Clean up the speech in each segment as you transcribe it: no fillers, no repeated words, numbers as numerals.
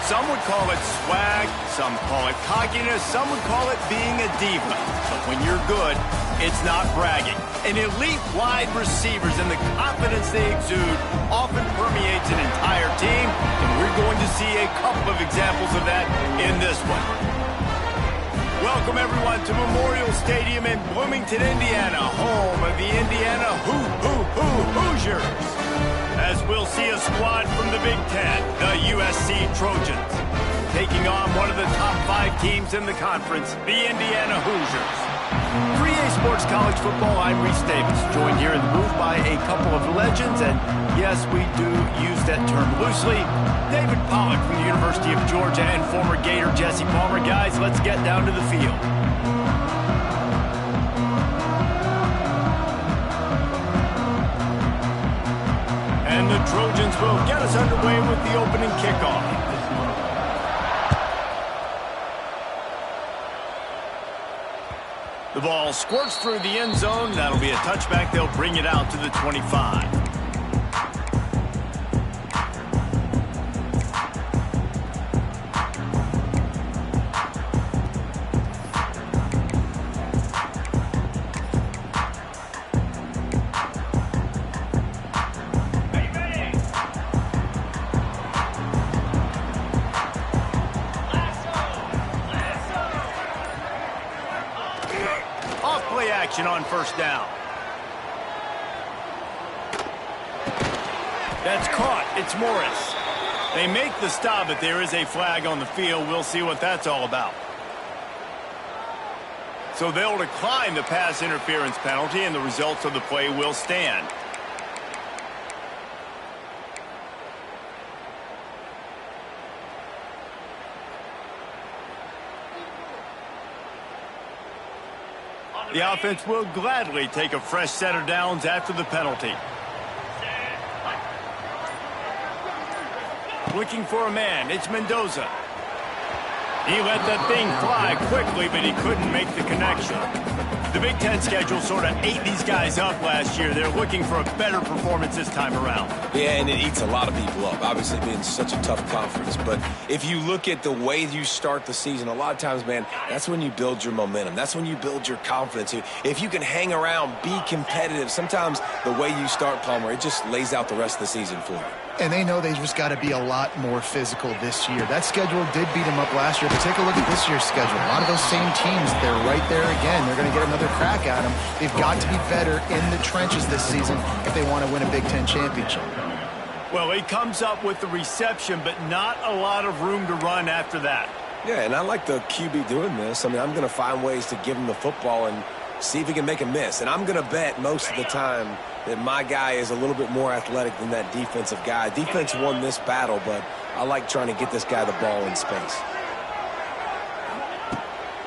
Some would call it swag, some call it cockiness, some would call it being a diva. But when you're good, it's not bragging. An elite wide receivers and the confidence they exude often permeates an entire team, and we're going to see a couple of examples of that in this one. Welcome, everyone, to Memorial Stadium in Bloomington, Indiana, home of the Indiana Hoosiers. As we'll see a squad from the Big Ten, the USC Trojans, taking on one of the top 5 teams in the conference, the Indiana Hoosiers. 3A Sports College Football, I'm Reese Davis, joined here in the booth by a couple of legends, and yes, we do use that term loosely. David Pollack from the University of Georgia and former Gator Jesse Palmer. Guys, let's get down to the field. And the Trojans will get us underway with the opening kickoff. The ball squirts through the end zone. That'll be a touchback. They'll bring it out to the 25. On first down. That's caught. It's Morris. They make the stop, but there is a flag on the field. We'll see what that's all about. So they'll decline the pass interference penalty, and the results of the play will stand. The offense will gladly take a fresh set of downs after the penalty. Looking for a man, it's Mendoza. He let that thing fly quickly, but he couldn't make the connection. The Big Ten schedule sort of ate these guys up last year. They're looking for a better performance this time around. Yeah, and it eats a lot of people up, obviously being such a tough conference. But if you look at the way you start the season, a lot of times, man, that's when you build your momentum. That's when you build your confidence. If you can hang around, be competitive, sometimes the way you start, Palmer, it just lays out the rest of the season for you. And they know they just got to be a lot more physical this year. That schedule did beat them up last year, but take a look at this year's schedule. A lot of those same teams, they're right there again. They're going to get another crack at them. They've got to be better in the trenches this season if they want to win a Big Ten championship. Well, he comes up with the reception, but not a lot of room to run after that. Yeah, and I like the QB doing this. I mean, I'm going to find ways to give him the football and see if he can make a miss. And I'm going to bet most of the time that my guy is a little bit more athletic than that defensive guy. Defense won this battle, but I like trying to get this guy the ball in space.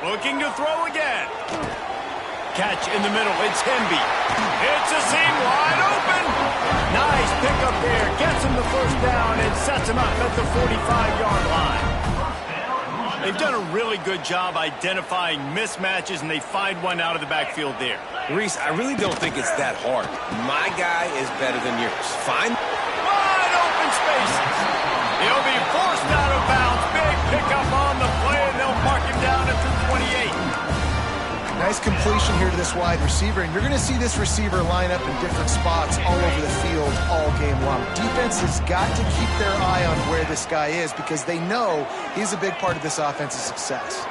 Looking to throw again. Catch in the middle. It's Hemby. It's a seam wide open. Nice pickup there. Gets him the first down and sets him up at the 45-yard line. They've done a really good job identifying mismatches, and they find one out of the backfield there. Reese, I really don't think it's that hard. My guy is better than yours. Find wide open spaces. He'll be forced out of bounds. Big pickup on the play, and they'll mark him down at the 28. Nice completion here to this wide receiver, and you're going to see this receiver line up in different spots all over the field all game long. Defense has got to keep their eye on where this guy is because they know he's a big part of this offense's success.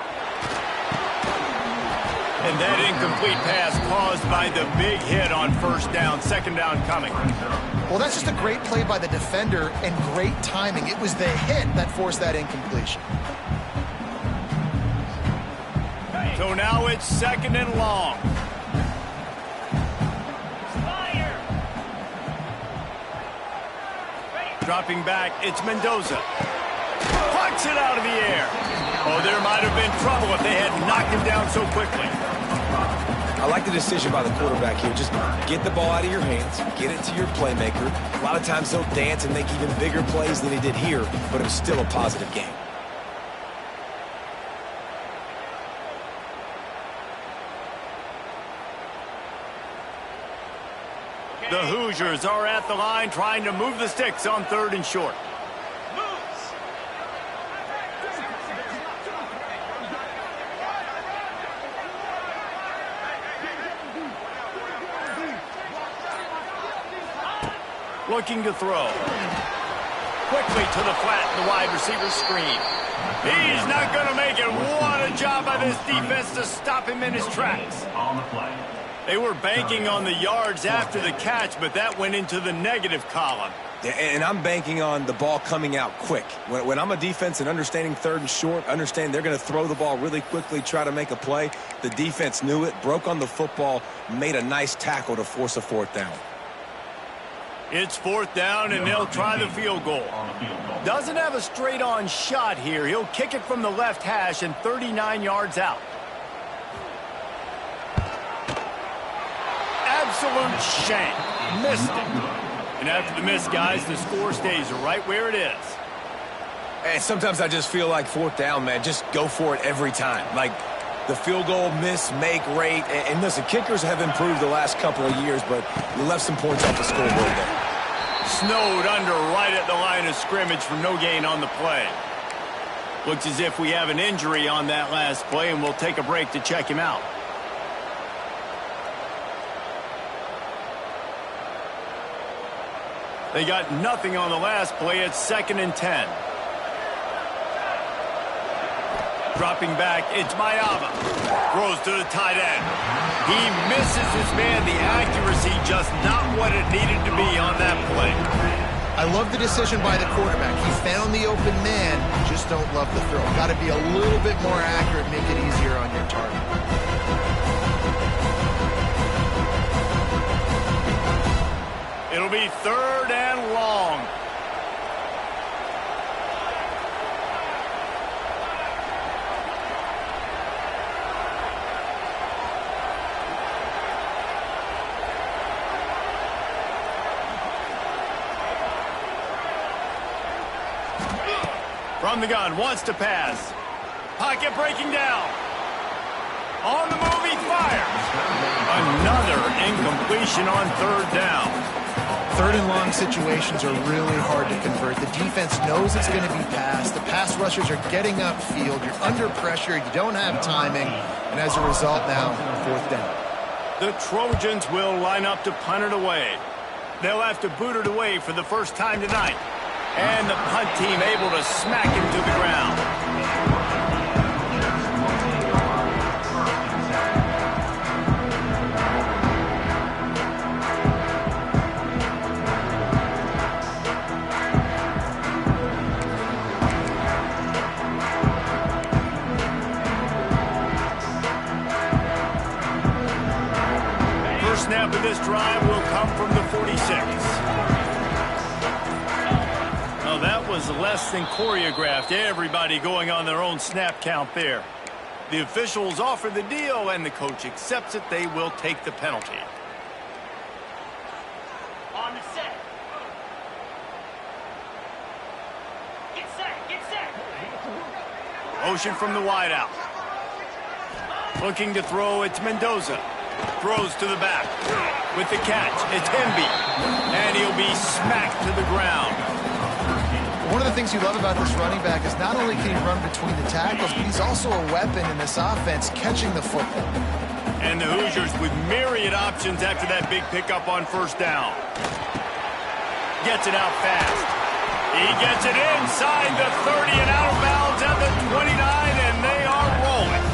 And that incomplete pass caused by the big hit on first down, second down coming. Well, that's just a great play by the defender and great timing. It was the hit that forced that incompletion. So now it's second and long. Dropping back, it's Mendoza. Plucks it out of the air. Oh, there might have been trouble if they had knocked him down so quickly. I like the decision by the quarterback here. Just get the ball out of your hands, get it to your playmaker. A lot of times they'll dance and make even bigger plays than he did here, but it was still a positive game. The Hoosiers are at the line trying to move the sticks on third and short. Looking to throw. Quickly to the flat in the wide receiver screen. He's not going to make it. What a job by this defense to stop him in his tracks. They were banking on the yards after the catch, but that went into the negative column. Yeah, and I'm banking on the ball coming out quick. When I'm a defense and understanding third and short, understand they're going to throw the ball really quickly, try to make a play. The defense knew it, broke on the football, made a nice tackle to force a fourth down. It's fourth down, and they'll try the field goal. Doesn't have a straight-on shot here. He'll kick it from the left hash and 39 yards out. Absolute shank. Missed it. And after the miss, guys, the score stays right where it is. And sometimes I just feel like fourth down, man, just go for it every time. Like the field goal, miss, make, rate. And listen, kickers have improved the last couple of years, but you left some points off the scoreboard there. Snowed under right at the line of scrimmage for no gain on the play. Looks as if we have an injury on that last play, and we'll take a break to check him out. They got nothing on the last play. It's 2nd and 10. Dropping back, it's Mayava. Throws to the tight end. He misses his man. The accuracy just not what it needed to be on that play. I love the decision by the quarterback. He found the open man, just don't love the throw. Got to be a little bit more accurate, make it easier on your target. It'll be 3rd and long. From the gun, wants to pass. Pocket breaking down. On the move, he fires. Another incompletion on 3rd down. 3rd and long situations are really hard to convert. The defense knows it's going to be passed. The pass rushers are getting upfield. You're under pressure. You don't have timing. And as a result now, 4th down. The Trojans will line up to punt it away. They'll have to boot it away for the first time tonight. And the punt team able to smack him to the ground. First snap of this drive will come from the 46. That was less than choreographed. Everybody going on their own snap count there. The officials offer the deal, and the coach accepts it. They will take the penalty. On the set. Get set. Get set. Motion from the wideout. Looking to throw, it's Mendoza. Throws to the back. With the catch, it's Hemby. And he'll be smacked to the ground. One of the things you love about this running back is not only can he run between the tackles, but he's also a weapon in this offense, catching the football. And the Hoosiers with myriad options after that big pickup on 1st down. Gets it out fast. He gets it inside the 30 and out of bounds at the 29, and they are rolling.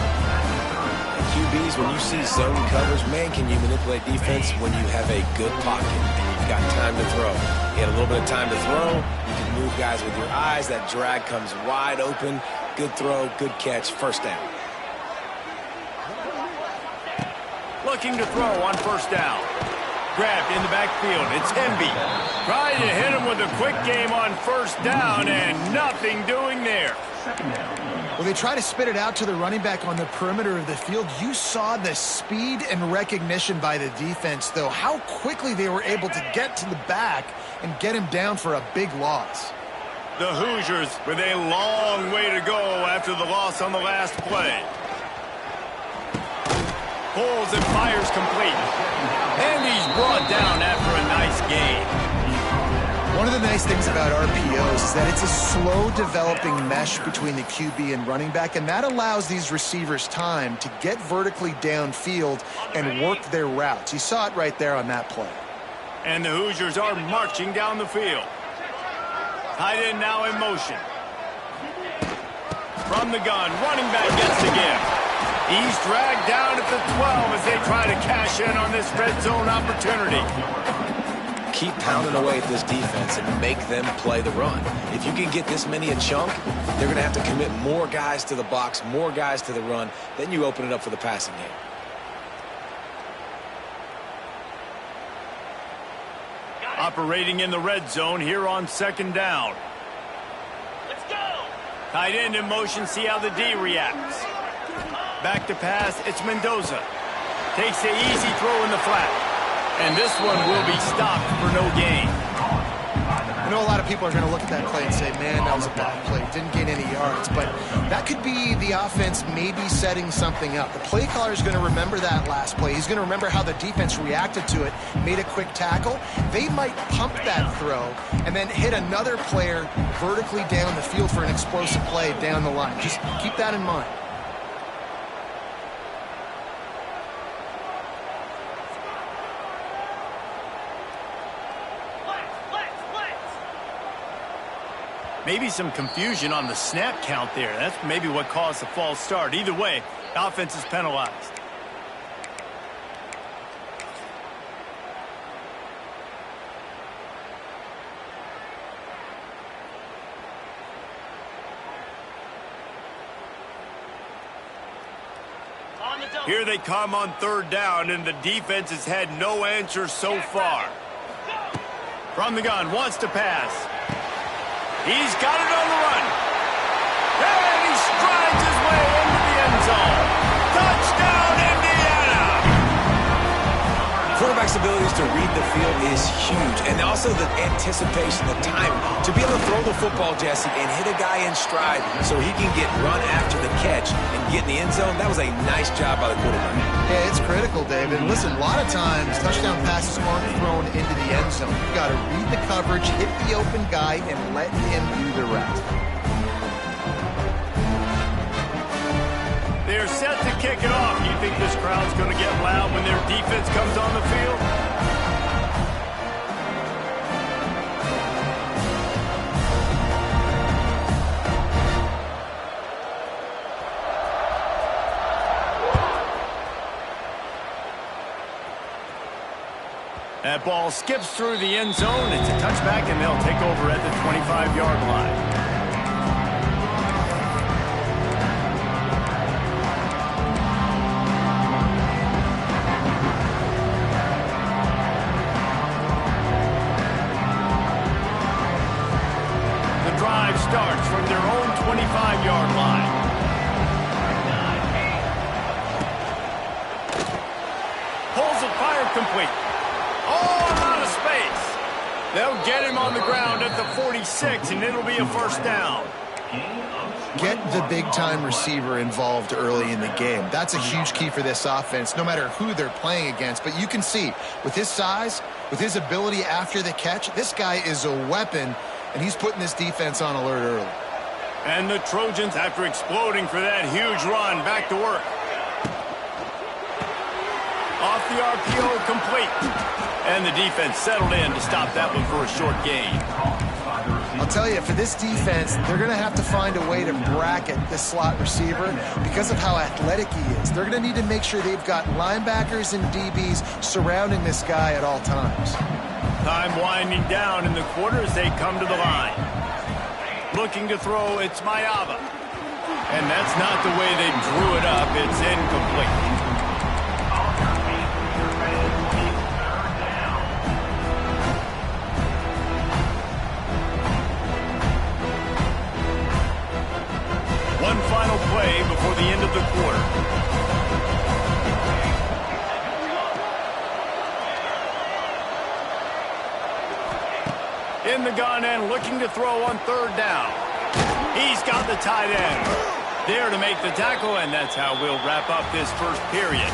QBs, when you see zone coverage, man, can you manipulate defense when you have a good pocket and you've got time to throw. You had a little bit of time to throw. You can move guys with your eyes. That drag comes wide open. Good throw, good catch, 1st down. Looking to throw on 1st down. Grabbed in the backfield. It's Hemby. Trying to hit him with a quick game on 1st down, and nothing doing there. Well, they try to spit it out to the running back on the perimeter of the field. You saw the speed and recognition by the defense, though, how quickly they were able to get to the back and get him down for a big loss. The Hoosiers with a long way to go after the loss on the last play. Pulls and fires complete. And he's brought down after a nice gain. One of the nice things about RPOs is that it's a slow developing mesh between the QB and running back, and that allows these receivers time to get vertically downfield and work their routes. You saw it right there on that play. And the Hoosiers are marching down the field. Tight end now in motion. From the gun, running back gets the give. He's dragged down at the 12 as they try to cash in on this red zone opportunity. Keep pounding away at this defense and make them play the run. If you can get this many a chunk, they're going to have to commit more guys to the box, more guys to the run. Then you open it up for the passing game. Operating in the red zone here on second down. Let's go. Tight end in motion, see how the D reacts. Back to pass, it's Mendoza. Takes the easy throw in the flat. And this one will be stopped for no gain. I know a lot of people are going to look at that play and say, man, that was a bad play. Didn't gain any yards. But that could be the offense maybe setting something up. The play caller is going to remember that last play. He's going to remember how the defense reacted to it, made a quick tackle. They might pump that throw and then hit another player vertically down the field for an explosive play down the line. Just keep that in mind. Maybe some confusion on the snap count there. That's maybe what caused the false start. Either way, offense is penalized. Here they come on third down, and the defense has had no answer so far. From the gun, wants to pass. He's got it on the run. And he strides his way into the end zone. Touchdown, Indiana! Quarterback's abilities to read the field is huge. And also the anticipation, the time to be able to throw the football, Jesse, and hit a guy in stride so he can get run after the catch and get in the end zone. That was a nice job by the quarterback. Yeah, it's critical, David. Listen, a lot of times touchdown passes aren't thrown into the end zone. You've got to read the coverage, hit the open guy, and let him do the rest. They're set to kick it off. You think this crowd's going to get loud when their defense comes on the field? That ball skips through the end zone. It's a touchback, and they'll take over at the 25-yard line. The drive starts from their own 25-yard line. Pulls it, fire complete. Oh, a lot of space. They'll get him on the ground at the 46, and it'll be a first down. Get the big-time receiver involved early in the game. That's a huge key for this offense, no matter who they're playing against. But you can see, with his size, with his ability after the catch, this guy is a weapon, and he's putting this defense on alert early. And the Trojans, after exploding for that huge run, back to work. Off the RPO, complete. And the defense settled in to stop that one for a short gain. I'll tell you, for this defense, they're going to have to find a way to bracket this slot receiver because of how athletic he is. They're going to need to make sure they've got linebackers and DBs surrounding this guy at all times. Time winding down in the quarter as they come to the line. Looking to throw, it's Mayava. And that's not the way they drew it up. It's incomplete. One final play before the end of the quarter. In the gun and looking to throw on third down. He's got the tight end there to make the tackle, and that's how we'll wrap up this first period.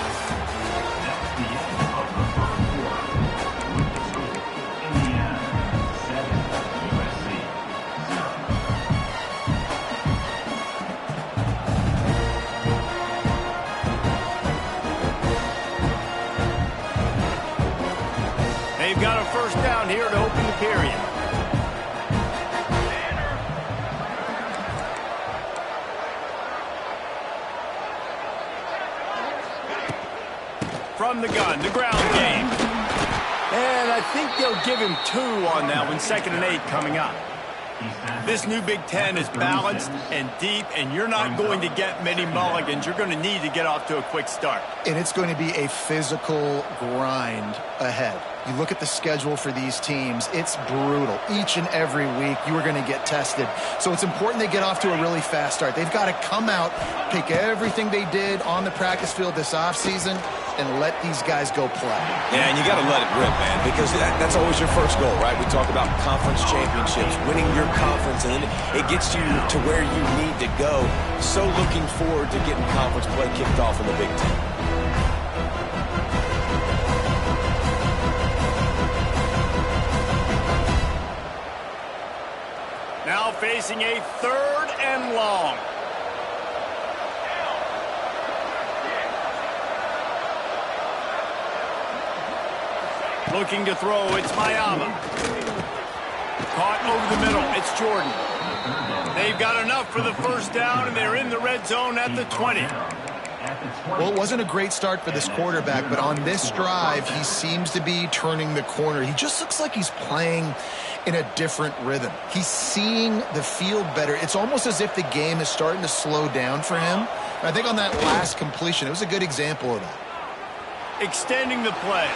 They've got a first down here to open the period. From the gun, the ground game. And I think they'll give him 2 on that one, 2nd and 8 coming up. This new Big Ten is balanced and deep, and you're not going to get many mulligans. You're going to need to get off to a quick start. And it's going to be a physical grind ahead. You look at the schedule for these teams, it's brutal. Each and every week, you are going to get tested. So it's important they get off to a really fast start. They've got to come out, take everything they did on the practice field this offseason, and let these guys go play. Yeah, and you got to let it rip, man, because that's always your first goal, right? We talk about conference championships, winning your conference, and then it gets you to where you need to go. So looking forward to getting conference play kicked off in the Big Ten. Now facing a 3rd and long. Looking to throw, it's Mayama. Caught over the middle, it's Jordan. They've got enough for the first down, and they're in the red zone at the 20. Well, it wasn't a great start for this quarterback, but on this drive, he seems to be turning the corner. He just looks like he's playing in a different rhythm. He's seeing the field better. It's almost as if the game is starting to slow down for him. And I think on that last completion, it was a good example of that. Extending the play.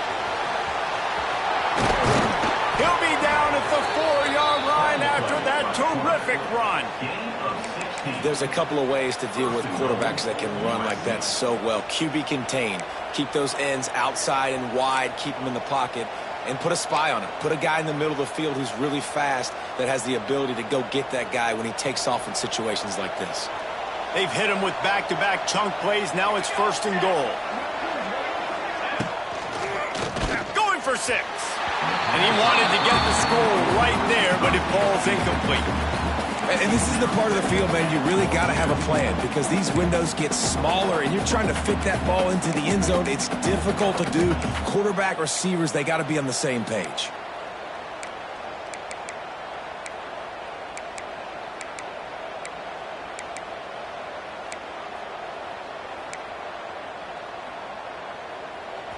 He'll be down at the 4-yard line after that terrific run. There's a couple of ways to deal with quarterbacks that can run like that so well. QB contain. Keep those ends outside and wide. Keep them in the pocket. And put a spy on him. Put a guy in the middle of the field who's really fast that has the ability to go get that guy when he takes off in situations like this. They've hit him with back-to-back chunk plays. Now it's 1st and goal. Going for 6. And he wanted to get the score right there, but it falls incomplete. And this is the part of the field, man, you really got to have a plan because these windows get smaller and you're trying to fit that ball into the end zone. It's difficult to do. Quarterback, receivers, they got to be on the same page.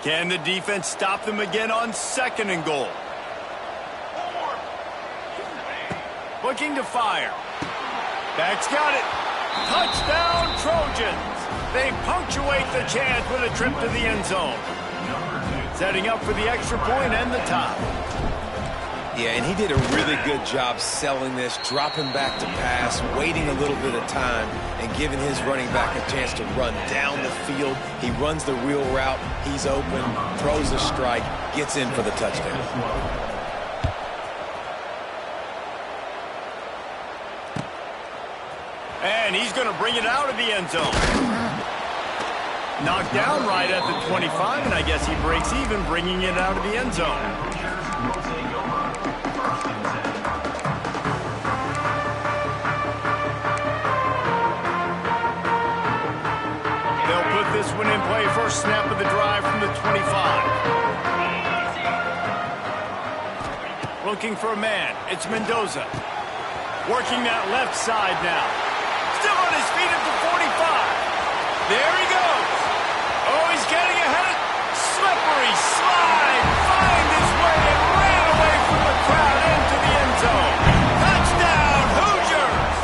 Can the defense stop them again on 2nd and goal? Looking to fire. Back's got it. Touchdown, Trojans. They punctuate the chance with a trip to the end zone. Setting up for the extra point and the top. Yeah, and he did a really good job selling this, dropping back to pass, waiting a little bit of time, and giving his running back a chance to run down the field. He runs the real route. He's open, throws a strike, gets in for the touchdown. And he's going to bring it out of the end zone. Knocked down right at the 25, and I guess he breaks even, bringing it out of the end zone. They'll put this one in play. First snap of the drive from the 25. Looking for a man. It's Mendoza. Working that left side now. Still on his feet at the 45. There he goes. Oh, he's getting ahead. Slippery slide. Find his way and ran away from the crowd into the end zone. Touchdown, Hoosiers.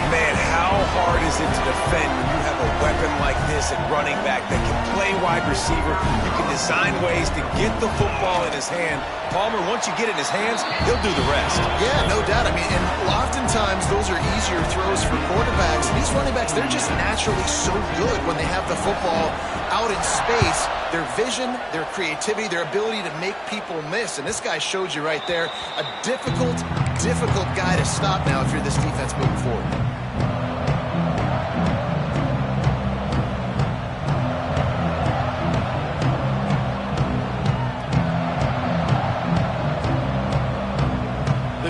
Man, how hard is it to defend when you have a weapon like this at running back that can play wide receiver? You can design ways to get the football in his hand. Palmer, once you get it in his hands, he'll do the rest. Yeah, no doubt. I mean, and oftentimes those are easier throws for quarterbacks. And these running backs, they're just naturally so good when they have the football out in space. Their vision, their creativity, their ability to make people miss. And this guy showed you right there, a difficult guy to stop now if you're this defense moving forward.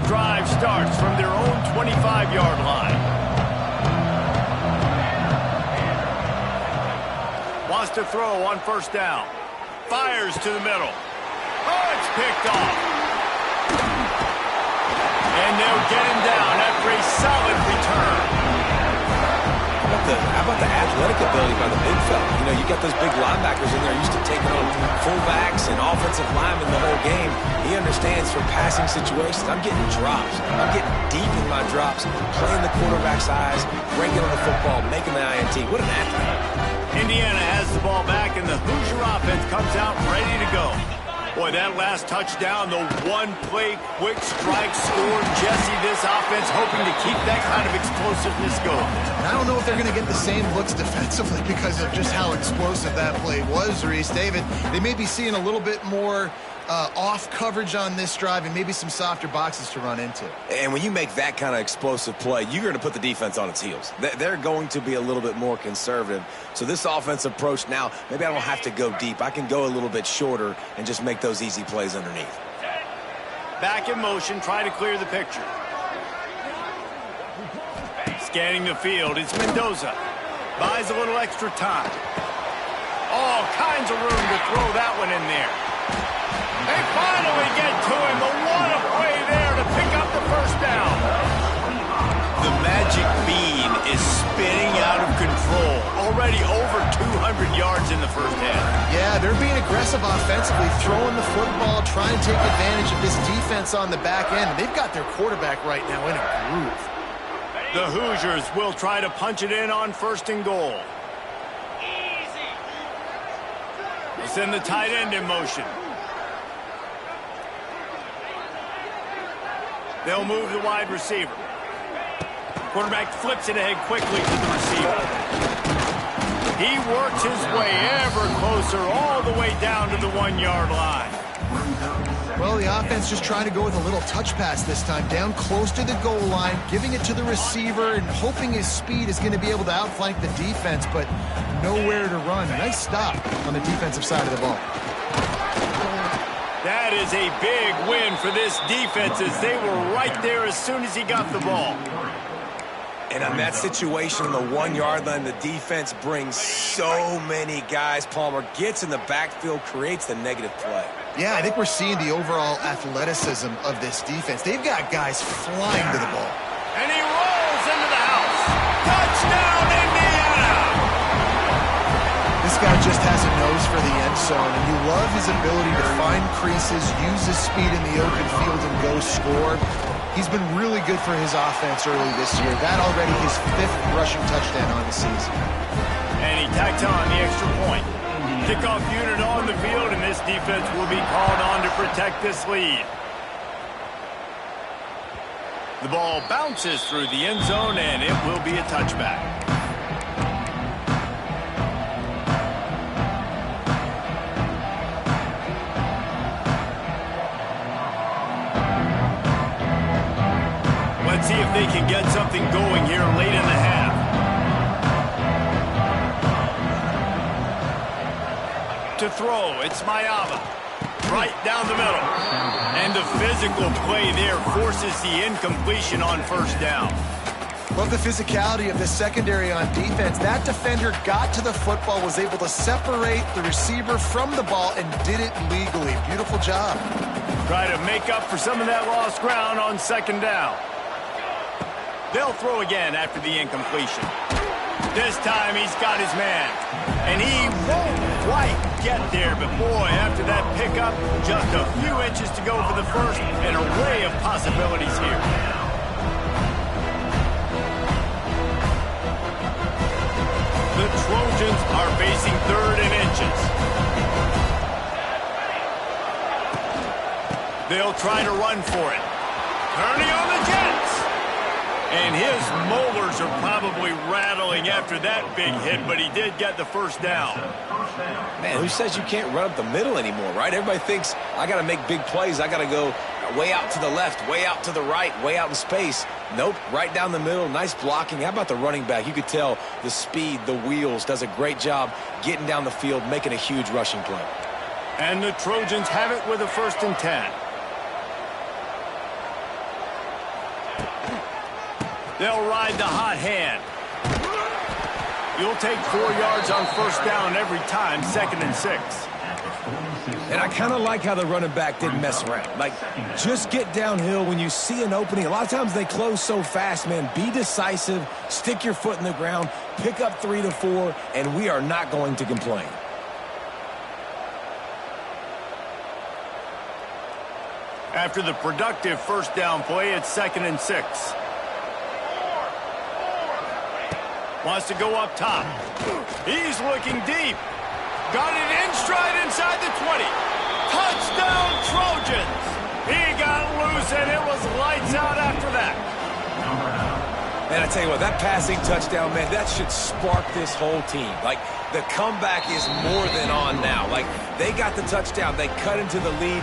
Drive starts from their own 25-yard line. Wants to throw on first down. Fires to the middle. picked off. And they'll get him down after a solid return. How about the athletic ability by the big fella? You know, you got those big linebackers in there used to taking on fullbacks and offensive linemen the whole game. He understands for passing situations. I'm getting drops. I'm getting deep in my drops, playing the quarterback's eyes, breaking on the football, making the INT. What an athlete. Indiana has the ball back, and the Hoosier offense comes out ready to go. Boy, that last touchdown, the one-play quick strike scored. Jesse, this offense hoping to keep that kind of explosiveness going. And I don't know if they're going to get the same looks defensively because of just how explosive that play was, Reese. David, they may be seeing a little bit more off coverage on this drive and maybe some softer boxes to run into. And when you make that kind of explosive play, you're going to put the defense on its heels. They're going to be a little bit more conservative. So this offensive approach now, maybe I don't have to go deep. I can go a little bit shorter and just make those easy plays underneath. Back in motion, try to clear the picture. Scanning the field, it's Mendoza. Buys a little extra time. All kinds of room to throw that one in there. They finally get to him, but what a play there to pick up the first down. The magic bean is spinning out of control. Already over 200 yards in the first half. Yeah, they're being aggressive offensively, throwing the football, trying to take advantage of this defense on the back end. They've got their quarterback right now in a groove. The Hoosiers will try to punch it in on 1st and goal. They send the tight end in motion. They'll move the wide receiver. Quarterback flips it ahead quickly to the receiver. He works his way ever closer all the way down to the 1-yard line. Well, the offense just trying to go with a little touch pass this time, down close to the goal line, giving it to the receiver and hoping his speed is going to be able to outflank the defense, but nowhere to run. Nice stop on the defensive side of the ball. That is a big win for this defense as they were right there as soon as he got the ball. And on that situation on the 1-yard line, the defense brings so many guys. Palmer gets in the backfield, creates the negative play. Yeah, I think we're seeing the overall athleticism of this defense. They've got guys flying to the ball. And he rolls into the house. Touchdown, Indiana! This guy just has a nose for the end zone, and you love his ability to find creases, use his speed in the open field, and go score. He's been really good for his offense early this year. That already his 5th rushing touchdown on the season. And he tacked on the extra point. Kickoff unit on the field, and this defense will be called on to protect this lead. The ball bounces through the end zone, and it will be a touchback. Let's see if they can get something going here late in the half. To throw, it's Mayava. Right down the middle. And the physical play there forces the incompletion on 1st down. Love the physicality of the secondary on defense. That defender got to the football, was able to separate the receiver from the ball, and did it legally. Beautiful job. Try to make up for some of that lost ground on 2nd down. They'll throw again after the incompletion. This time he's got his man. And he won't quite get there, but boy, after that pickup, just a few inches to go for the first, an array of possibilities here. The Trojans are facing 3rd and inches. They'll try to run for it. Turning on the Jets. And his molars are probably rattling after that big hit, but he did get the 1st down. Man, who says you can't run up the middle anymore, right? Everybody thinks I got to make big plays. I got to go way out to the left, way out to the right, way out in space. Nope, right down the middle. Nice blocking. How about the running back? You could tell the speed, the wheels, does a great job getting down the field, making a huge rushing play. And the Trojans have it with a 1st and 10. They'll ride the hot hand. You'll take 4 yards on 1st down every time, 2nd and 6. And I kind of like how the running back didn't mess around. Like, just get downhill when you see an opening. A lot of times they close so fast, man. Be decisive, stick your foot in the ground, pick up 3 to 4, and we are not going to complain. After the productive first down play, it's 2nd and 6. Wants to go up top. He's looking deep. Got it in stride inside the 20. Touchdown, Trojans! He got loose, and it was lights out after that. Man, I tell you what, that passing touchdown, man, that should spark this whole team. Like, the comeback is more than on now. Like, they got the touchdown. They cut into the lead.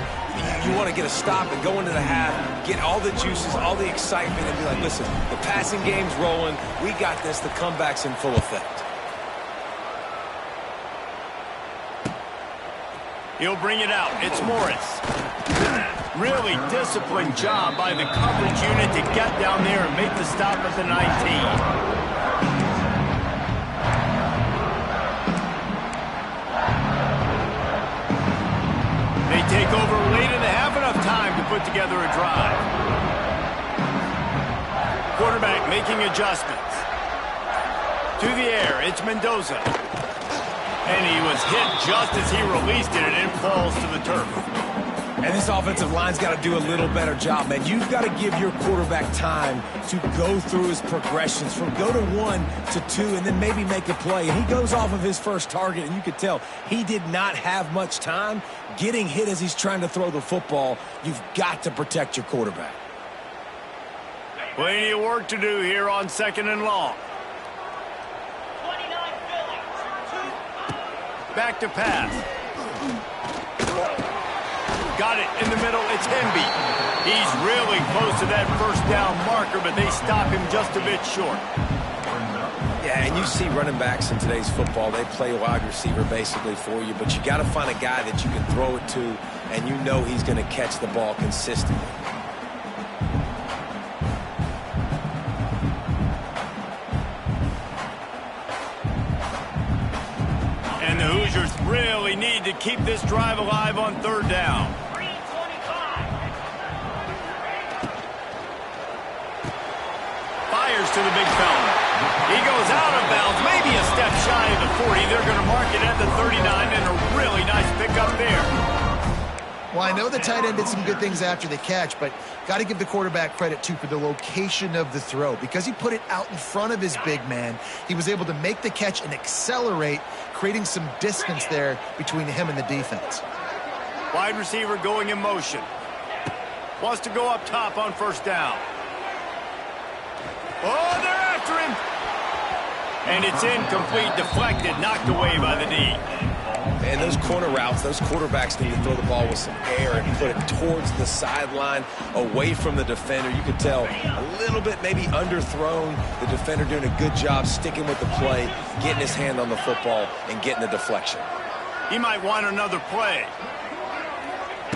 You want to get a stop and go into the half, get all the juices, all the excitement, and be like, listen, the passing game's rolling. We got this. The comeback's in full effect. He'll bring it out. It's Morris. Really disciplined job by the coverage unit to get down there and make the stop at the 19. They take over late and they have enough time to put together a drive. Quarterback making adjustments. To the air, it's Mendoza. And he was hit just as he released it, and it falls to the turf. And this offensive line's got to do a little better job, man. You've got to give your quarterback time to go through his progressions from go to 1 to 2 and then maybe make a play. And he goes off of his first target, and you could tell he did not have much time getting hit as he's trying to throw the football. You've got to protect your quarterback. Plenty of work to do here on 2nd and long. Back to pass. Got it in the middle. It's Hemby. He's really close to that first down marker, but they stop him just a bit short. Yeah, and you see running backs in today's football, they play wide receiver basically for you, but you got to find a guy that you can throw it to, and you know he's going to catch the ball consistently. And the Hoosiers really need to keep this drive alive on 3rd down. Fires to the big fella. He goes out of bounds, maybe a step shy of the 40. They're going to mark it at the 39, and a really nice pickup there. Well, I know the tight end did some good things after the catch, but got to give the quarterback credit, too, for the location of the throw. Because he put it out in front of his big man, he was able to make the catch and accelerate, creating some distance there between him and the defense. Wide receiver going in motion. Wants to go up top on 1st down. Oh, they're after him. And it's incomplete, deflected, knocked away by the knee. And those corner routes, those quarterbacks need to throw the ball with some air and put it towards the sideline, away from the defender. You could tell a little bit maybe underthrown. The defender doing a good job sticking with the play, getting his hand on the football, and getting the deflection. He might want another play.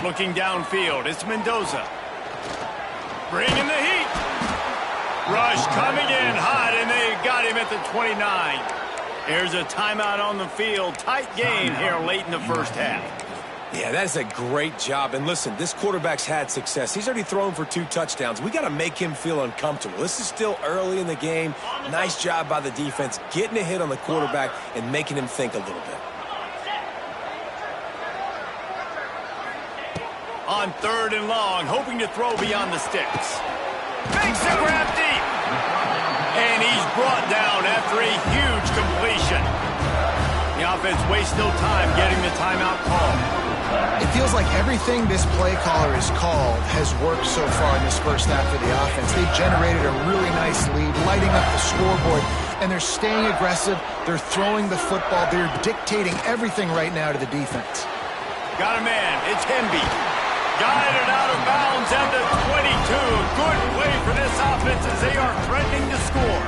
Looking downfield, it's Mendoza. Bringing the heat. Rush coming in hot, and they got him at the 29. Here's a timeout on the field. Tight game here late in the first half. Yeah, that's a great job. And listen, this quarterback's had success. He's already thrown for 2 touchdowns. We got to make him feel uncomfortable. This is still early in the game. Nice job by the defense, getting a hit on the quarterback and making him think a little bit. On 3rd and long, hoping to throw beyond the sticks. Makes the grab deep. And he's brought down after a huge completion. The offense wastes no time getting the timeout call. It feels like everything this play caller has called has worked so far in this first half of the offense. They've generated a really nice lead, lighting up the scoreboard, and they're staying aggressive. They're throwing the football. They're dictating everything right now to the defense. Got a man. It's Hemby. Guided out of bounds at the 22. A good play for this offense as they are threatening to score.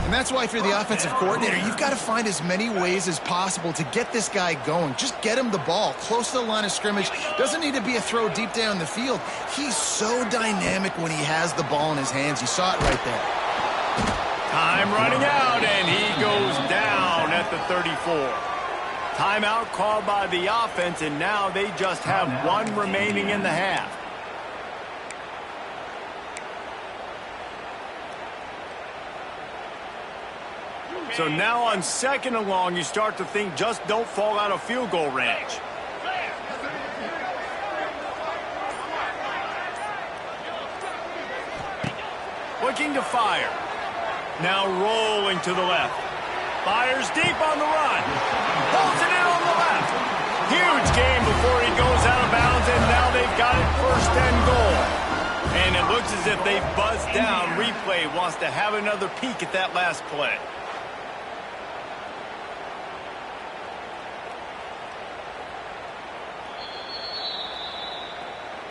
And that's why, if you're the offensive coordinator, you've got to find as many ways as possible to get this guy going. Just get him the ball close to the line of scrimmage. Doesn't need to be a throw deep down the field. He's so dynamic when he has the ball in his hands. You saw it right there. Time running out, and he goes down at the 34. Timeout called by the offense, and now they just have one remaining in the half. So now on 2nd and long, you start to think just don't fall out of field goal range. Looking to fire. Now rolling to the left. Fires deep on the run. Pulls it in on the left. Huge game before he goes out of bounds, and now they've got it 1st and goal. And it looks as if they buzzed down. Replay wants to have another peek at that last play.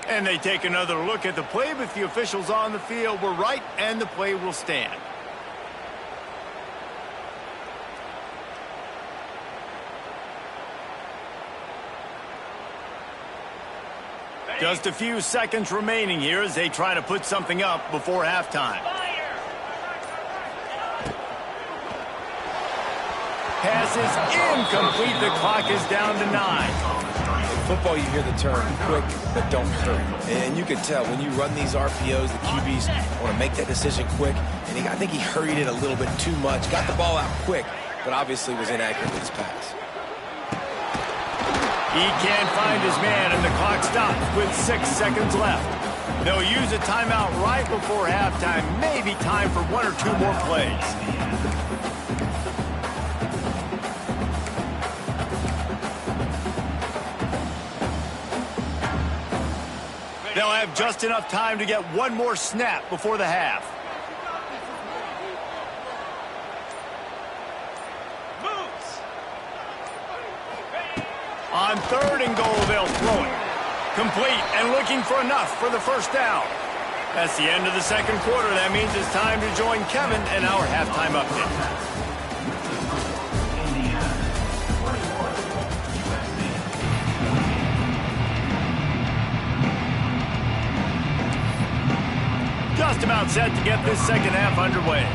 And they take another look at the play, but the officials on the field were right, and the play will stand. Just a few seconds remaining here as they try to put something up before halftime. Pass is incomplete. The clock is down to 9. In football, you hear the term quick, but don't hurry. And you can tell when you run these RPOs, the QBs want to make that decision quick. And I think he hurried it a little bit too much. Got the ball out quick, but obviously was inaccurate with his pass. He can't find his man, and the clock stops with 6 seconds left. They'll use a timeout right before halftime. Maybe time for 1 or 2 more plays. They'll have just enough time to get 1 more snap before the half. On 3rd and goal, they'll throw it. Complete and looking for enough for the 1st down. That's the end of the 2nd quarter. That means it's time to join Kevin in our halftime update. Just about set to get this 2nd half underway.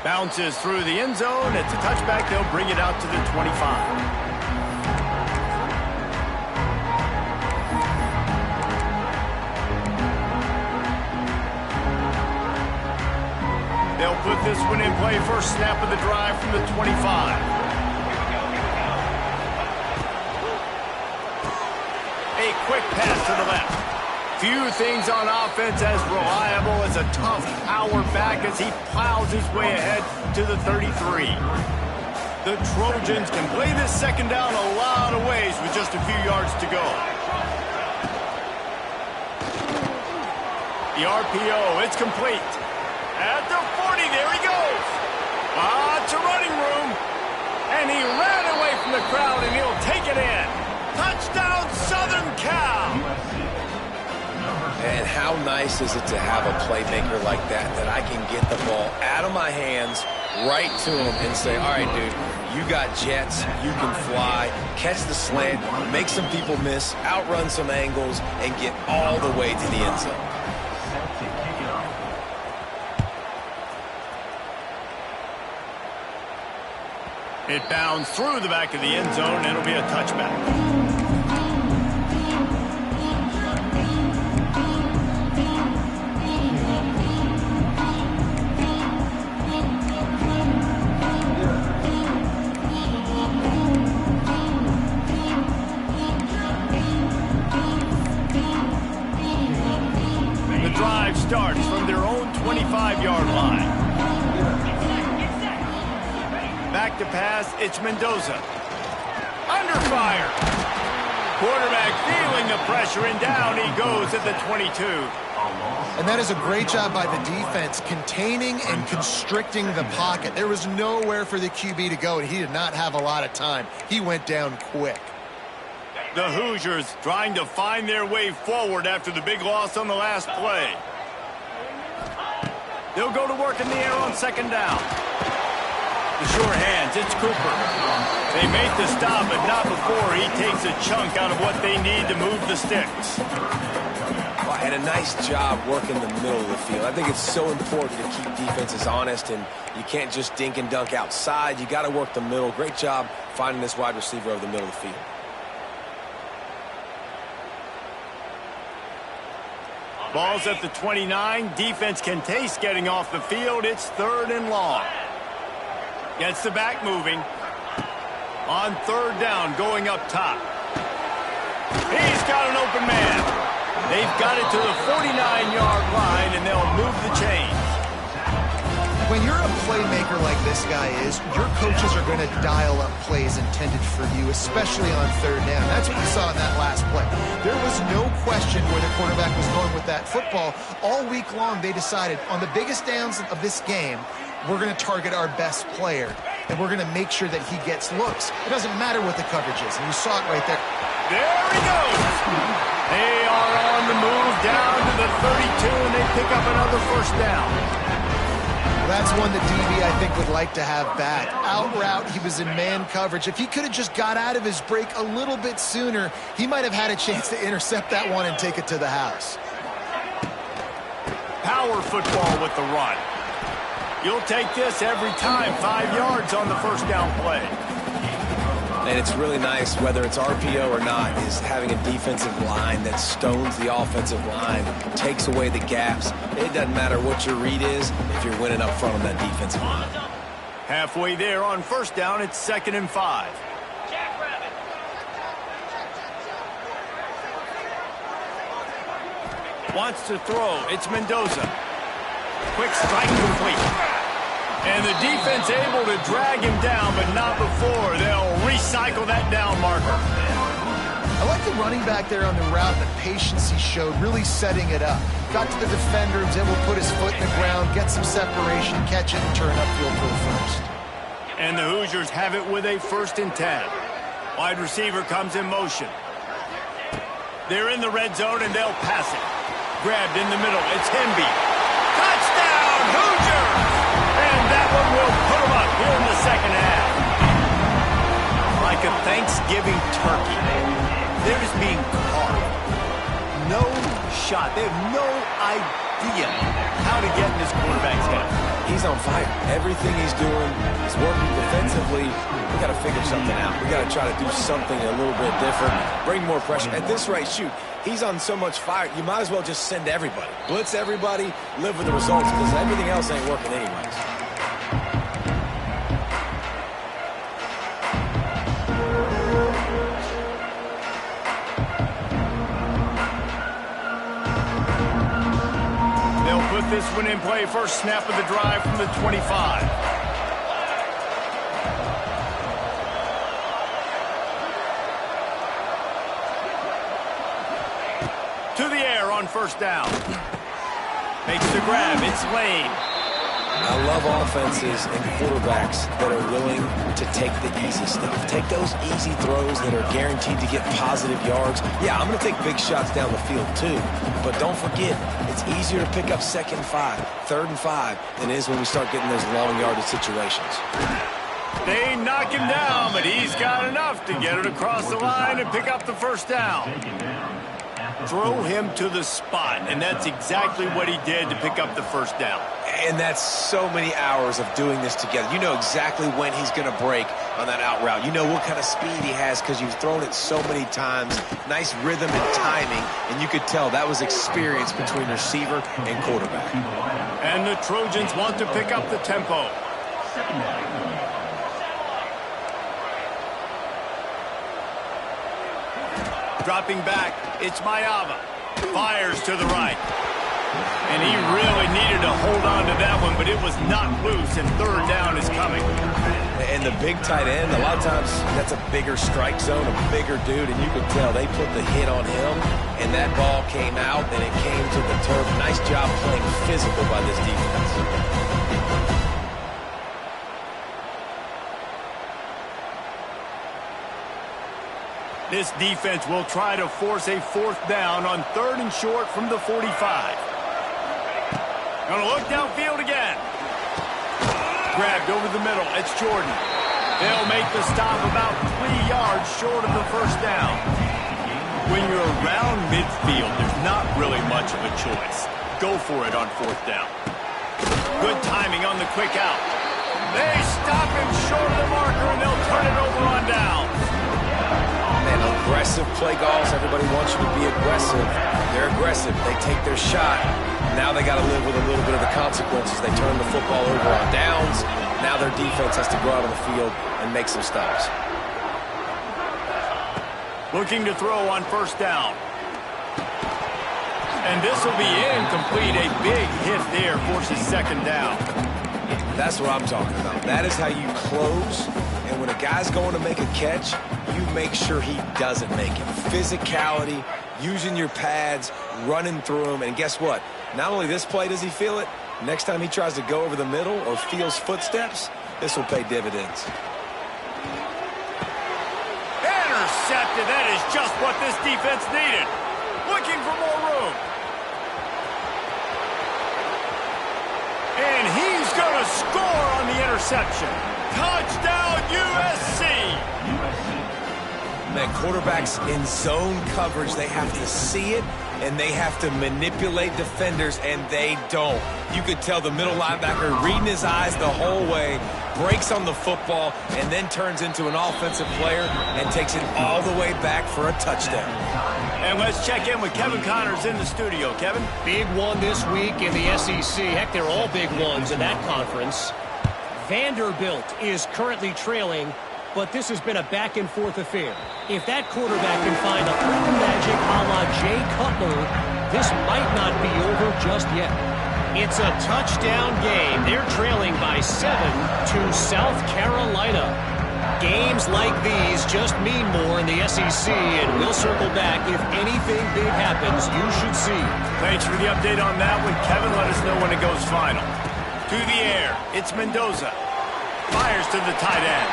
Bounces through the end zone. It's a touchback. They'll bring it out to the 25. They'll put this one in play. 1st snap of the drive from the 25. A quick pass to the left. Few things on offense as reliable as a tough power back as he plows his way ahead to the 33. The Trojans can play this 2nd down a lot of ways with just a few yards to go. The RPO, it's complete. At the 40, there he goes. Lots of running room. And he ran away from the crowd, and he'll take it in. Touchdown, Southern Cal. And how nice is it to have a playmaker like that I can get the ball out of my hands right to him and say, all right, dude, you got jets, you can fly, catch the slant, make some people miss, outrun some angles, and get all the way to the end zone. It bounds through the back of the end zone, and it'll be a touchback. Starts from their own 25-yard line. Back to pass, it's Mendoza. Under fire. Quarterback feeling the pressure, and down he goes at the 22. And that is a great job by the defense, containing and constricting the pocket. There was nowhere for the QB to go, and he did not have a lot of time. He went down quick. The Hoosiers trying to find their way forward after the big loss on the last play. They'll go to work in the air on 2nd down. The sure hands, it's Cooper. They make the stop, but not before he takes a chunk out of what they need to move the sticks. Well, and a nice job working the middle of the field. I think it's so important to keep defenses honest, and you can't just dink and dunk outside. You got to work the middle. Great job finding this wide receiver over the middle of the field. Ball's at the 29. Defense can taste getting off the field. It's 3rd and long. Gets the back moving. On 3rd down, going up top. He's got an open man. They've got it to the 49-yard line, and they'll move the chains. When you're a playmaker like this guy is, your coaches are going to dial up plays intended for you, especially on 3rd down. That's what we saw in that last play. There was no question where the quarterback was going with that football. All week long, they decided on the biggest downs of this game, we're going to target our best player, and we're going to make sure that he gets looks. It doesn't matter what the coverage is, and you saw it right there. There he goes. They are on the move down to the 32, and they pick up another 1st down. That's one that DB, I think, would like to have back. Out route, he was in man coverage. If he could have just got out of his break a little bit sooner, he might have had a chance to intercept that one and take it to the house. Power football with the run. You'll take this every time. 5 yards on the 1st down play. And it's really nice, whether it's RPO or not, is having a defensive line that stones the offensive line, takes away the gaps. It doesn't matter what your read is if you're winning up front on that defensive line. Halfway there on 1st down, it's 2nd and 5. Jackrabbit. Wants to throw. It's Mendoza. Quick strike complete. And the defense able to drag him down, but not before. They'll recycle that down marker. I like the running back there on the route, the patience he showed, really setting it up. Got to the defender, was able to put his foot in the ground, get some separation, catch it, and turn upfield for the 1st. And the Hoosiers have it with a 1st and 10. Wide receiver comes in motion. They're in the red zone, and they'll pass it. Grabbed in the middle. It's Hemby. Touchdown, Hoosiers! And that one will put them up here in the 2nd half. Like a Thanksgiving turkey, they're just being carved. No shot. They have no idea how to get in this quarterback's head. He's on fire. Everything he's doing is working defensively. We got to figure something out. We got to try to do something a little bit different, bring more pressure. At this rate, shoot, he's on so much fire, you might as well just send everybody. Blitz everybody, live with the results, because everything else ain't working anyways. They'll put this one in play. 1st snap of the drive from the 25. To the air on 1st down. Makes the grab. It's Lane. I love offenses and quarterbacks that are willing to take the easy stuff. Take those easy throws that are guaranteed to get positive yards. Yeah, I'm going to take big shots down the field too. But don't forget, it's easier to pick up 2nd and 5, 3rd and 5 than it is when we start getting those long yardage situations. They knock him down, but he's got enough to get it across the line and pick up the 1st down. Throw him to the spot, and that's exactly what he did to pick up the 1st down. And that's so many hours of doing this together. You know exactly when he's going to break on that out route. You know what kind of speed he has because you've thrown it so many times. Nice rhythm and timing, and you could tell that was experience between receiver and quarterback. And the Trojans want to pick up the tempo. Dropping back, it's Mayava. Fires to the right. And he really needed to hold on to that one, but it was not loose, and 3rd down is coming. And the big tight end, a lot of times that's a bigger strike zone, a bigger dude, and you can tell they put the hit on him, and that ball came out, and it came to the turf. Nice job playing physical by this defense. This defense will try to force a 4th down on 3rd and short from the 45. Gonna look downfield again. Grabbed over the middle. It's Jordan. They'll make the stop about 3 yards short of the 1st down. When you're around midfield, there's not really much of a choice. Go for it on 4th down. Good timing on the quick out. They stop him short of the marker, and they'll turn it over on down. Man, aggressive play calls. Everybody wants you to be aggressive. They're aggressive. They take their shot. Now they got to live with a little bit of the consequences. They turn the football over on downs. Now their defense has to go out on the field and make some stops. Looking to throw on 1st down. And this will be incomplete. A big hit there forces 2nd down. That's what I'm talking about. That is how you close. And when a guy's going to make a catch, you make sure he doesn't make it. Physicality, using your pads, running through them. And guess what? Not only this play does he feel it, next time he tries to go over the middle or feels footsteps, this will pay dividends. Intercepted. That is just what this defense needed. Looking for more room. And he's going to score on the interception. Touchdown, USC. Man, quarterbacks in zone coverage, they have to see it, and they have to manipulate defenders, and they don't. You could tell the middle linebacker reading his eyes the whole way, breaks on the football, and then turns into an offensive player and takes it all the way back for a touchdown. And let's check in with Kevin Connors in the studio. Kevin? Big one this week in the SEC. Heck, they're all big ones in that conference. Vanderbilt is currently trailing, but this has been a back-and-forth affair. If that quarterback can find a little magic a la Jay Cutler, this might not be over just yet. It's a touchdown game. They're trailing by 7 to South Carolina. Games like these just mean more in the SEC, and we'll circle back. If anything big happens, you should see. Thanks for the update on that one, Kevin. Let us know when it goes final. To the air, it's Mendoza. Fires to the tight end.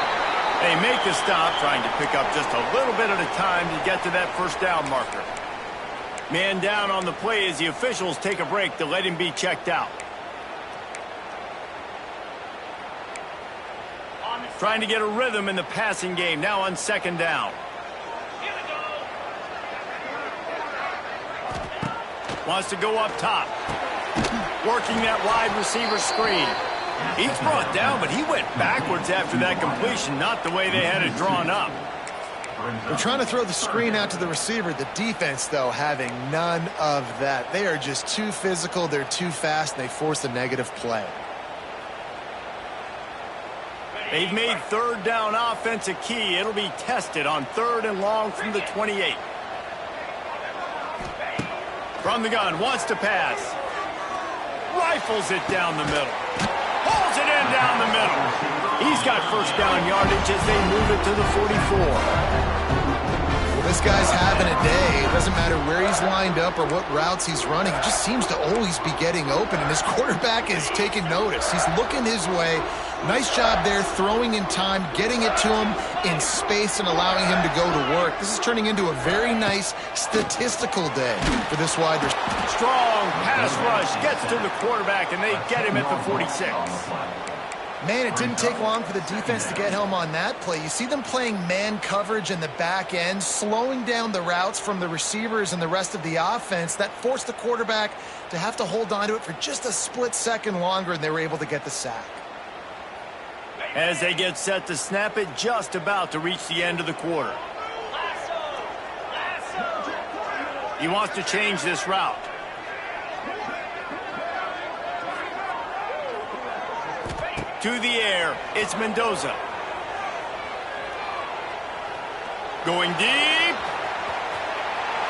They make the stop, trying to pick up just a little bit at a time to get to that 1st down marker. Man down on the play as the officials take a break to let him be checked out. Trying to get a rhythm in the passing game, now on 2nd down. Wants to go up top. Working that wide receiver screen. He's brought down, but he went backwards after that completion, not the way they had it drawn up. They're trying to throw the screen out to the receiver. The defense, though, having none of that. They are just too physical, they're too fast, and they force a negative play. They've made 3rd down offense a key. It'll be tested on 3rd and long from the 28. From the gun, wants to pass. Rifles it down the middle. Pulls it in down the middle. He's got 1st down yardage as they move it to the 44. Well, this guy's having a day. It doesn't matter where he's lined up or what routes he's running. He just seems to always be getting open, and his quarterback is taking notice. He's looking his way. Nice job there, throwing in time, getting it to him in space and allowing him to go to work. This is turning into a very nice statistical day for this wide receiver. Strong pass rush gets to the quarterback, and they get him at the 46. Man, it didn't take long for the defense to get home on that play. You see them playing man coverage in the back end, slowing down the routes from the receivers and the rest of the offense. That forced the quarterback to have to hold on to it for just a split second longer, and they were able to get the sack. As they get set to snap it, just about to reach the end of the quarter. He wants to change this route. To the air, it's Mendoza. Going deep.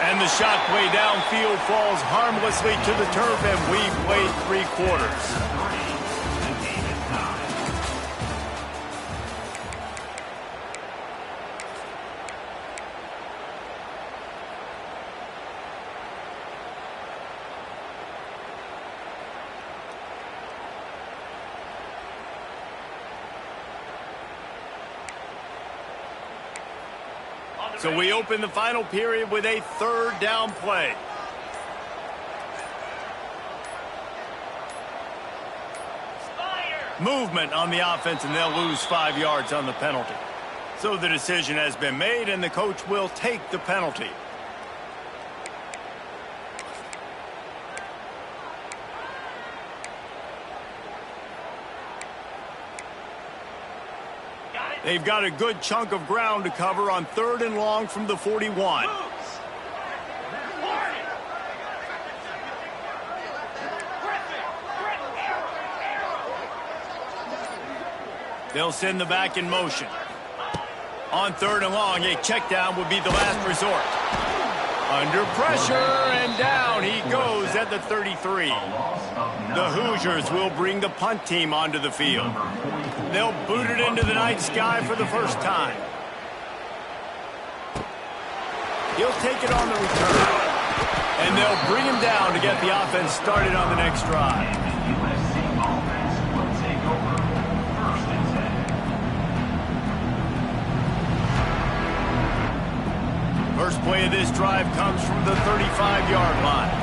And the shot play downfield falls harmlessly to the turf, and we played 3 quarters. So we open the final period with a 3rd down play. Movement on the offense, and they'll lose 5 yards on the penalty. So the decision has been made, and the coach will take the penalty. They've got a good chunk of ground to cover on 3rd and long from the 41. They'll send the back in motion. On 3rd and long, a check down would be the last resort. Under pressure, and down he goes at the 33. The Hoosiers will bring the punt team onto the field. They'll boot it into the night sky for the first time. He'll take it on the return. And they'll bring him down to get the offense started on the next drive. First play of this drive comes from the 35-yard line.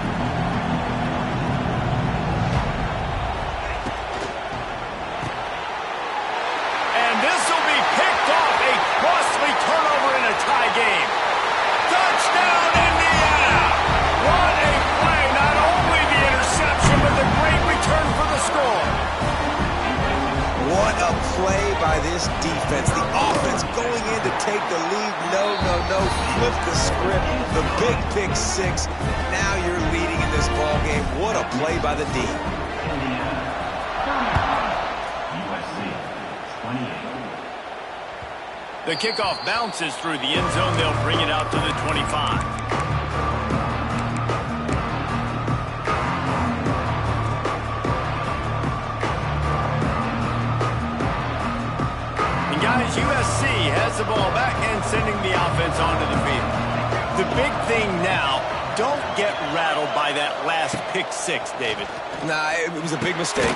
And this will be picked off. A costly turnover in a tie game. Touchdown, Indiana! What a play. Not only the interception, but the great return for the score. What a play by this defense. The offense going in to take the lead. No. Flip the script. The big pick six. Now you're leading in this ball game. What a play by the D. The kickoff bounces through the end zone. They'll bring it out to the 25. Guys, USC has the ball back and sending the offense onto the field. The big thing now, don't get rattled by that last pick six, David. Nah, it was a big mistake.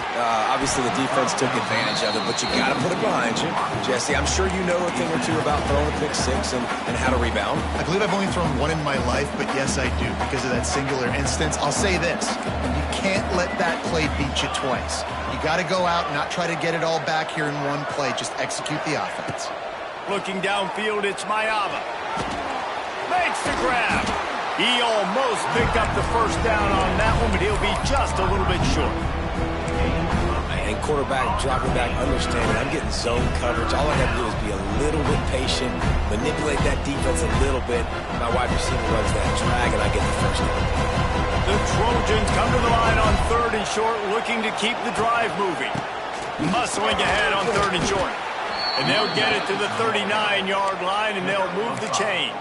Obviously, the defense took advantage of it, but you got to put it behind you. Jesse, I'm sure you know a thing or two about throwing a pick six and how to rebound. I believe I've only thrown one in my life, but yes, I do. Because of that singular instance, I'll say this. You can't let that play beat you twice. You got to go out and not try to get it all back here in one play. Just execute the offense. Looking downfield, it's Mayava. Makes the grab. He almost picked up the first down on that one, but he'll be just a little bit short. And quarterback dropping back, understanding I'm getting zone coverage. All I have to do is be a little bit patient, manipulate that defense a little bit. My wide receiver runs that drag, and I get the first down. The Trojans come to the line on 3rd and short, looking to keep the drive moving. Muscling ahead on 3rd and short. And they'll get it to the 39-yard line, and they'll move the chains.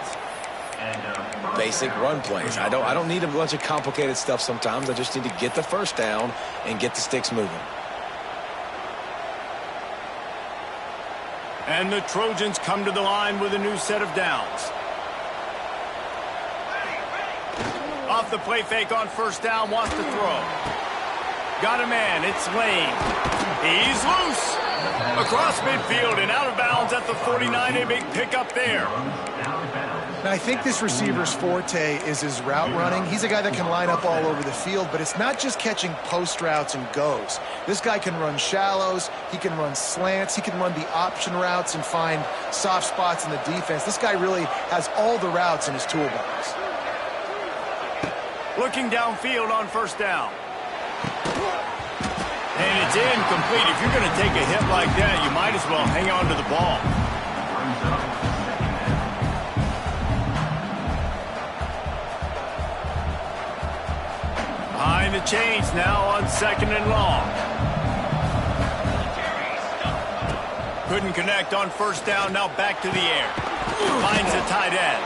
Basic run plays. I don't need a bunch of complicated stuff sometimes. I just need to get the first down and get the sticks moving. And the Trojans come to the line with a new set of downs. Off the play fake on first down, wants to throw. Got a man, it's Lane. He's loose. Across midfield and out of bounds at the 49, a big pickup there. Now, I think this receiver's forte is his route running. He's a guy that can line up all over the field, but it's not just catching post routes and goes. This guy can run shallows, he can run slants, he can run the option routes and find soft spots in the defense. This guy really has all the routes in his toolbox. Looking downfield on first down. And it's incomplete. If you're going to take a hit like that, you might as well hang on to the ball. Behind the chains now on 2nd and long. Couldn't connect on first down, now back to the air. Finds a tight end.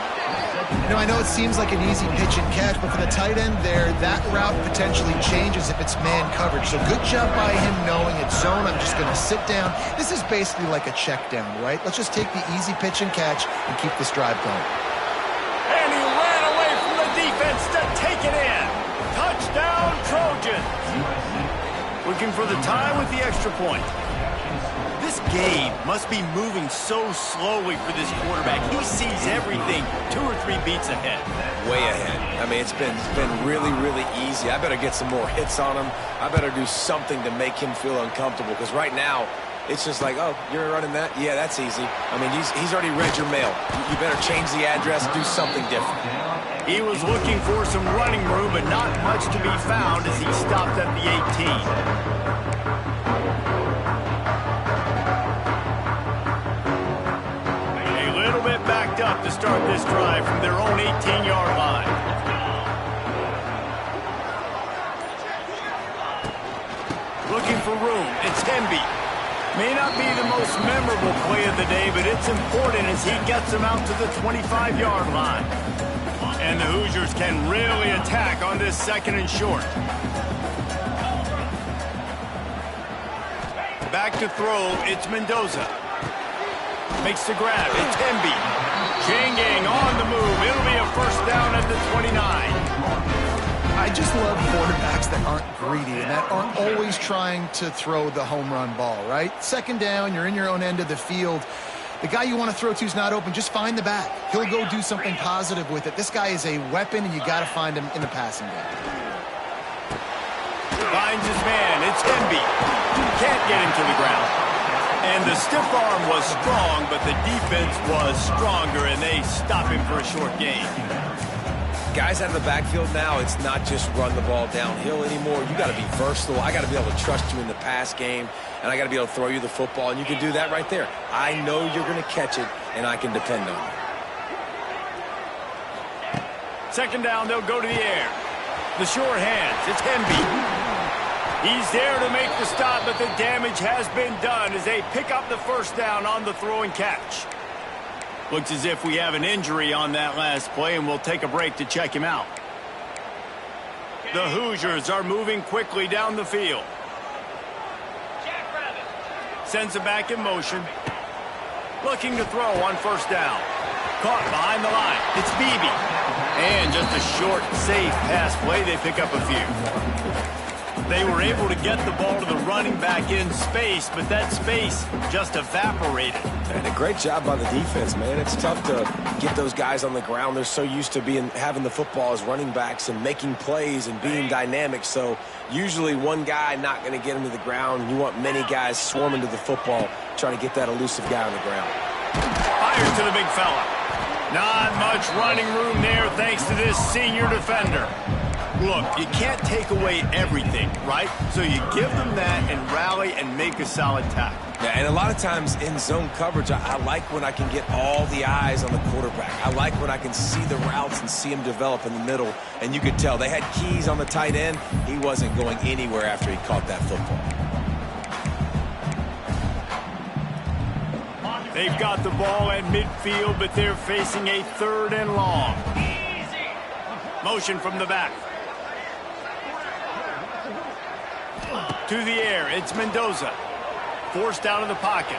You know, I know it seems like an easy pitch and catch, but for the tight end there, that route potentially changes if it's man coverage. So good job by him knowing it's zone. I'm just going to sit down. This is basically like a check down, right? Let's just take the easy pitch and catch and keep this drive going. And he ran away from the defense to take it in. Touchdown, Trojans. Looking for the tie with the extra point. This game must be moving so slowly for this quarterback. He sees everything 2 or 3 beats ahead. Way ahead. I mean, it's been really, really easy. I better get some more hits on him. I better do something to make him feel uncomfortable, because right now, it's just like, oh, you're running that? Yeah, that's easy. I mean, he's already read your mail. You better change the address, do something different. He was looking for some running room, but not much to be found as he stopped at the 18. backed up to start this drive from their own 18-yard line. Looking for room. It's Hemby. May not be the most memorable play of the day, but it's important as he gets them out to the 25-yard line. And the Hoosiers can really attack on this second and short. Back to throw, it's Mendoza. Makes the grab, it's Hemby. Chain gang on the move. It'll be a first down at the 29. I just love quarterbacks that aren't greedy and that aren't always trying to throw the home run ball, right? Second down, you're in your own end of the field. The guy you want to throw to is not open. Just find the back. He'll go do something positive with it. This guy is a weapon, and you got to find him in the passing game. Finds his man. It's Hemby. Can't get him to the ground. And the stiff arm was strong, but the defense was stronger, and they stop him for a short gain. Guys out of the backfield now, it's not just run the ball downhill anymore. You got to be versatile. I got to be able to trust you in the pass game, and I got to be able to throw you the football, and you can do that right there. I know you're going to catch it, and I can depend on you. Second down, they'll go to the air. The short hands, it's Hemby. He's there to make the stop, but the damage has been done as they pick up the first down on the throw and catch. Looks as if we have an injury on that last play, and we'll take a break to check him out. The Hoosiers are moving quickly down the field. Sends it back in motion. Looking to throw on first down. Caught behind the line. It's Beebe. And just a short, safe pass play. They pick up a few. They were able to get the ball to the running back in space, but that space just evaporated. And a great job by the defense, man. It's tough to get those guys on the ground. They're so used to having the football as running backs and making plays and being dynamic. So usually one guy not going to get him to the ground. You want many guys swarming to the football, trying to get that elusive guy on the ground. Fires to the big fella. Not much running room there thanks to this senior defender. Look, you can't take away everything, right? So you give them that and rally and make a solid tackle. Yeah, and a lot of times in zone coverage, I like when I can get all the eyes on the quarterback. I like when I can see the routes and see him develop in the middle. And you could tell they had keys on the tight end. He wasn't going anywhere after he caught that football. They've got the ball at midfield, but they're facing a third and long. Motion from the back. To the air, it's Mendoza. Forced out of the pocket.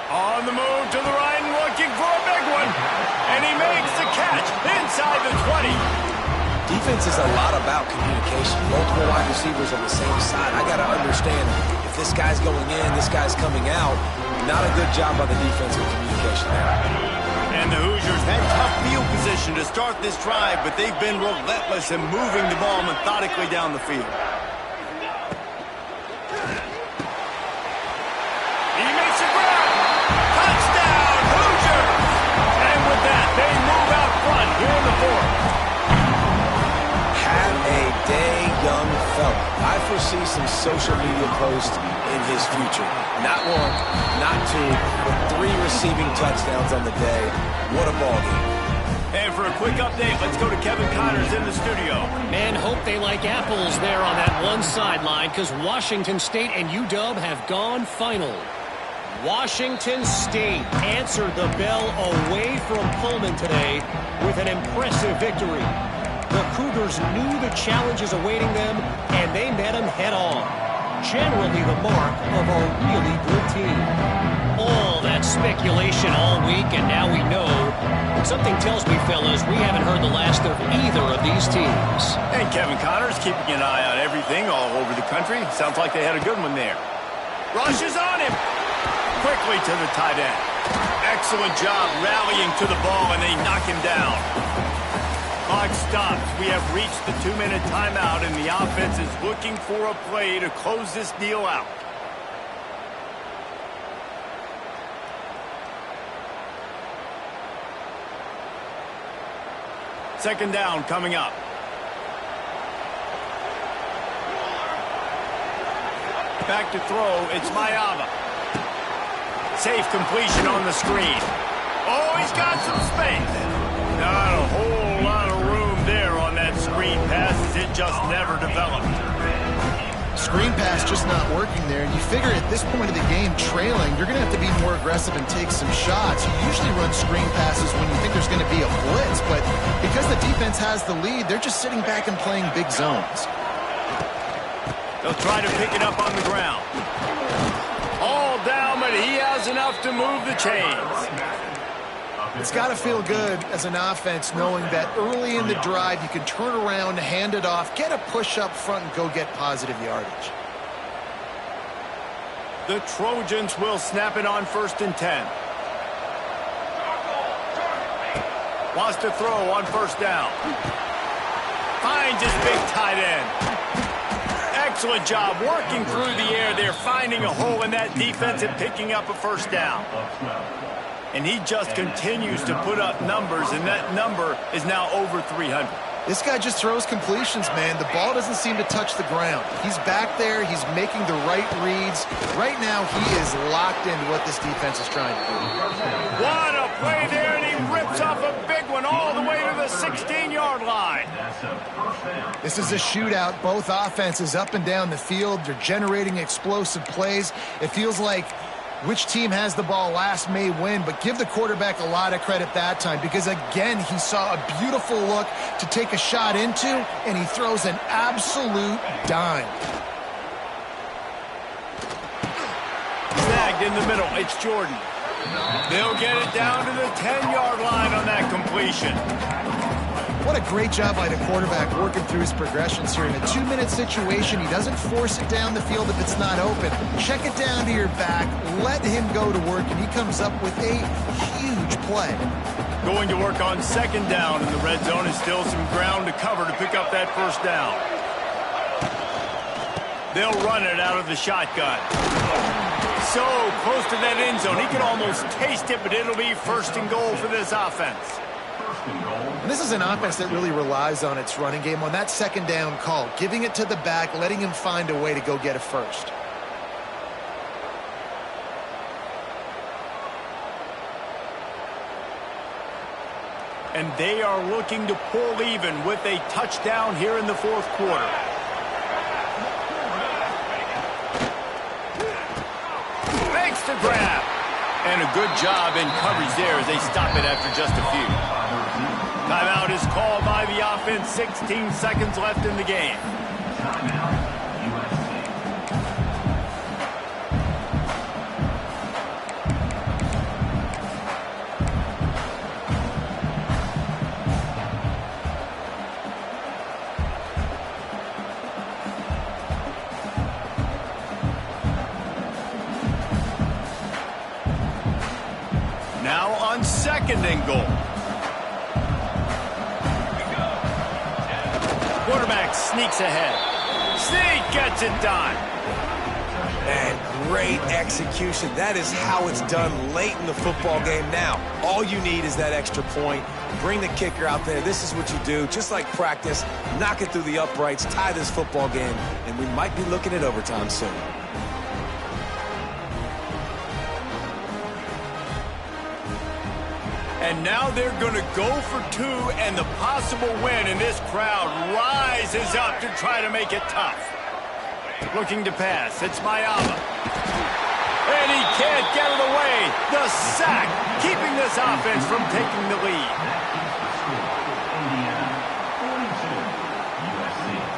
On the move to the right and looking for a big one. And he makes the catch inside the 20. Defense is a lot about communication. Multiple wide receivers on the same side. I got to understand if this guy's going in, this guy's coming out. Not a good job by the defense with communication there. And the Hoosiers had tough field position to start this drive, but they've been relentless in moving the ball methodically down the field. He makes a grab. Touchdown, Hoosiers! And with that, they move out front here in the fourth. Have a day, young fella. I foresee some social media posts in his future. Not one, not two, but 3 receiving touchdowns on the day. What a ball game. And for a quick update, let's go to Kevin Connors in the studio. Man, hope they like apples there on that one sideline, because Washington State and UW have gone final. Washington State answered the bell away from Pullman today with an impressive victory. The Cougars knew the challenges awaiting them, and they met them head-on. Generally the mark of a really good team. All that speculation all week, and now we know. But something tells me, fellas, we haven't heard the last of either of these teams. And Kevin Connors keeping an eye on everything all over the country. Sounds like they had a good one there. Rush is on him. Quickly to the tight end. Excellent job rallying to the ball, and they knock him down. Clock stops. We have reached the 2-minute timeout, and the offense is looking for a play to close this deal out. Second down coming up. Back to throw. It's Mayava. Safe completion on the screen. Oh, he's got some space. Not a whole lot of room there on that screen pass as it just never developed. Screen pass just not working there. And you figure at this point of the game, trailing, you're going to have to be more aggressive and take some shots. You usually run screen passes when you think there's going to be a blitz, but because the defense has the lead, they're just sitting back and playing big zones. They'll try to pick it up on the ground. All down, but he has enough to move the chains. It's got to feel good as an offense knowing that early in the drive you can turn around, hand it off, get a push up front, and go get positive yardage. The Trojans will snap it on 1st and 10. Wants to throw on 1st down. Finds his big tight end. Excellent job working through the air there, finding a hole in that defense and picking up a 1st down. And he just continues to put up numbers, and that number is now over 300. This guy just throws completions, man. The ball doesn't seem to touch the ground. He's back there. He's making the right reads. Right now, he is locked into what this defense is trying to do. What a play there, and he rips off a big one all the way to the 16-yard line. This is a shootout. Both offenses up and down the field. They're generating explosive plays. It feels like which team has the ball last may win, but give the quarterback a lot of credit that time because, again, he saw a beautiful look to take a shot into, and he throws an absolute dime. Snagged in the middle. It's Jordan. They'll get it down to the 10-yard line on that completion. What a great job by the quarterback working through his progressions here. In a 2-minute situation, he doesn't force it down the field if it's not open. Check it down to your back, let him go to work, and he comes up with a huge play. Going to work on 2nd down in the red zone is still some ground to cover to pick up that 1st down. They'll run it out of the shotgun. So close to that end zone, he could almost taste it, but it'll be 1st and goal for this offense. And this is an offense that really relies on its running game on that 2nd down call, giving it to the back, letting him find a way to go get a 1st. And they are looking to pull even with a touchdown here in the 4th quarter. Makes the grab. And a good job in coverage there as they stop it after just a few. Timeout is called by the offense. 16 seconds left in the game. Now on 2nd and goal. Quarterback sneaks ahead. Sneak gets it done. And great execution. That is how it's done late in the football game. Now, all you need is that extra point. Bring the kicker out there. This is what you do. Just like practice, knock it through the uprights, tie this football game, and we might be looking at overtime soon. And now they're going to go for 2 and the possible win, and this crowd rises up to try to make it tough. Looking to pass. It's Mayama. And he can't get it away. The sack, keeping this offense from taking the lead.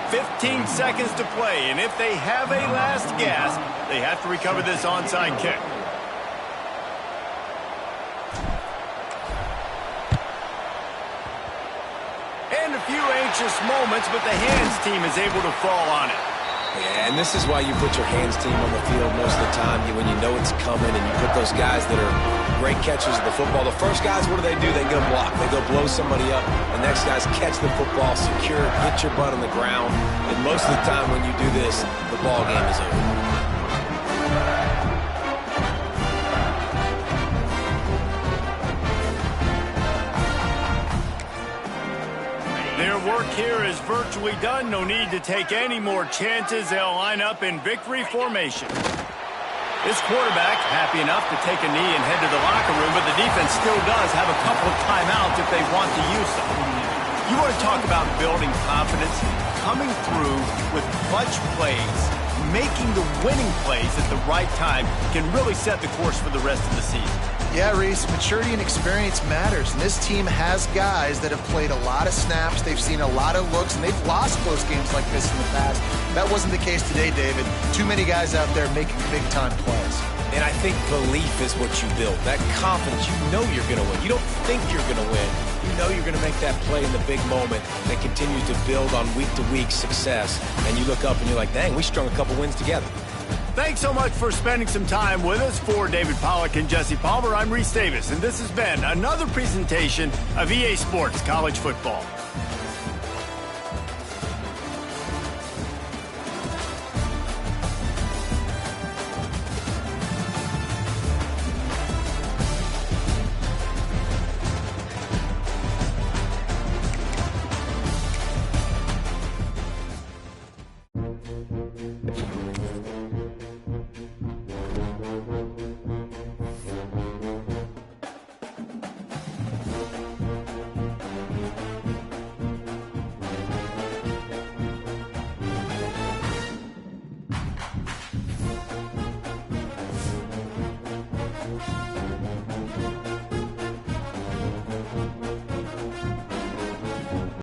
15 seconds to play, and if they have a last gasp, they have to recover this onside kick. And a few anxious moments, but the hands team is able to fall on it. Yeah, and this is why you put your hands team on the field most of the time when you know it's coming, and you put those guys that are great catchers of the football. The first guys, what do? They go block. They go blow somebody up. The next guys catch the football, secure, get your butt on the ground. And most of the time when you do this, the ball game is over. Their work here is virtually done. No need to take any more chances. They'll line up in victory formation. This quarterback happy enough to take a knee and head to the locker room, but the defense still does have a couple of timeouts if they want to use them. You want to talk about building confidence, coming through with clutch plays, making the winning plays at the right time can really set the course for the rest of the season. Yeah, Reese, maturity and experience matters, and this team has guys that have played a lot of snaps, they've seen a lot of looks, and they've lost close games like this in the past. That wasn't the case today, David. Too many guys out there making big-time plays. And I think belief is what you build. That confidence, you know you're going to win. You don't think you're going to win. You know you're going to make that play in the big moment that continues to build on week-to-week success. And you look up and you're like, dang, we strung a couple wins together. Thanks so much for spending some time with us. For David Pollack and Jesse Palmer, I'm Reese Davis, and this has been another presentation of EA Sports College Football.